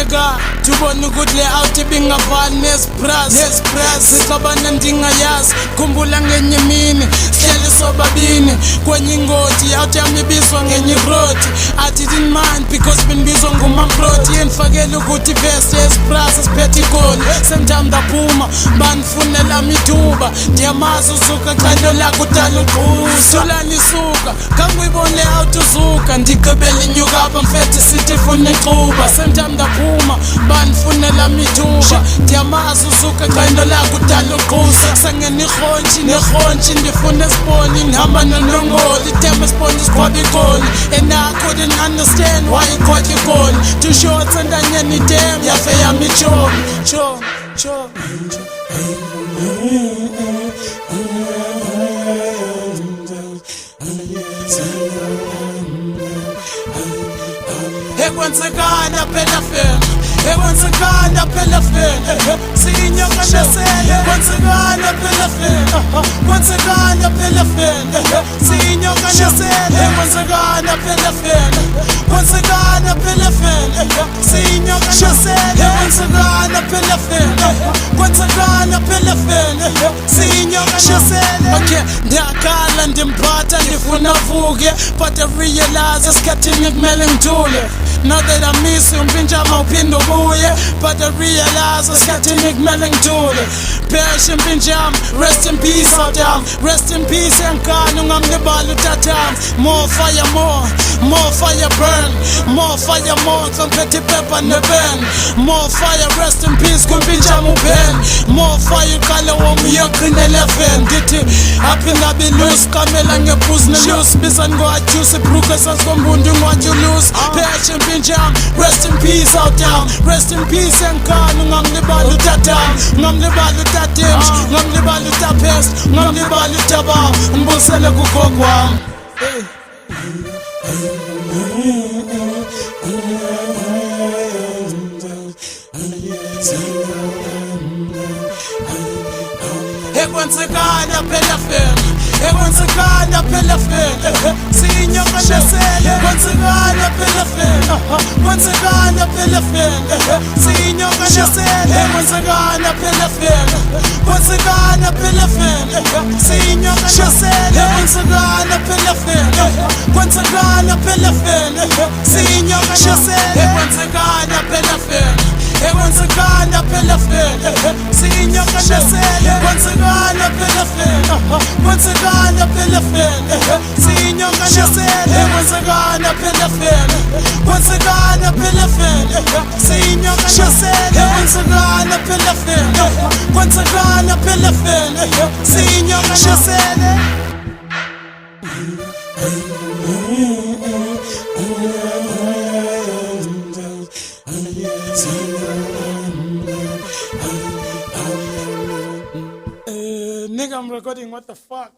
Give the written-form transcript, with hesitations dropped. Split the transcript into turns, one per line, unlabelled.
Nigga, tubona ukuthi le out ibingafani nesprass sixabana ndingayazi khumbula ngenye imini sihleli sobabini kwenye ingoti out yami ibizwa ngenye iroti I didn't mind because benibizwa ngumamproti yenifakela ukuthi ivesi yesprass siphethe igoli sometime ndaphuma banifunela mithuba ndiyamazi usuka xando lakho udala uqhusa sulani isuka kanguyibone out uzuka ndigqibela inyuka apha mfethe sithi funa ixuba sometime ndaphuma banifunela mithuba ndiyamazi usuka xando lakho udala uqhusa sangena irhontshi ndifuna esiponi ndihamba nonongoli item esiponi sikhwaba igoli and I couldn't understand why ikhwatha igoli two shots endanyeni item yafe yami ichomi Ekwensekana phela fena ekwensekana phela fena sinyoka nasele ekwensekana phela fena ekwensekana phela fena sinyoka nasele ekwensekana phela fena ekwensekana phela fena sinyoka nasele ekwensekana phela fena ekwensekana phela fena sinyoka nasele okay ndiyakhala ndimphatha ndifuna vuke but I realize esikhathini kumele ngithule now that I miss you mpinjama uphinde ubuye but I realize esikhathini kumele ngithule pheshe mpinjama rest in peace out rest in peace yankani ungamlibali utatam more fire burn more fire more ngiphethe iphepha nepen more fire rest in peace kumpinjama uben more fire uqale womuyaqina 11 ndithi aphingabi loose kamela ngebuzi neloose bizani ngoajuice ibruke sasikombundu ngwajulusi pheshe mpinjama rest in peace out rest in peace yankani ungamlibali utatam ungamlibali utatem ungamlibali utapest ungamlibali utabam ngibusele kugogo wami ekwensekana phela fena ekwensekana phela fena sinyoka nasele ekwensekana phela fena ekwensekana phela fena sinyoka nasele ekwensekana phela fena ekwensekana phela fena sinyoka nasele ekwensekana phela fena ekwensekana phela fena sinyoka nasele ekwensekana phela fena ekwensekana phela fena sinyoka nasele ekwensekana phela fena ekwensekana phela fena sinyoka nasele ekwensekana phela fena ekwensekana phela fena sinyoka nasele ekwensekana phela fena ekwensekana phela fena sinyoka nasele nigga, I'm recording, what the fuck?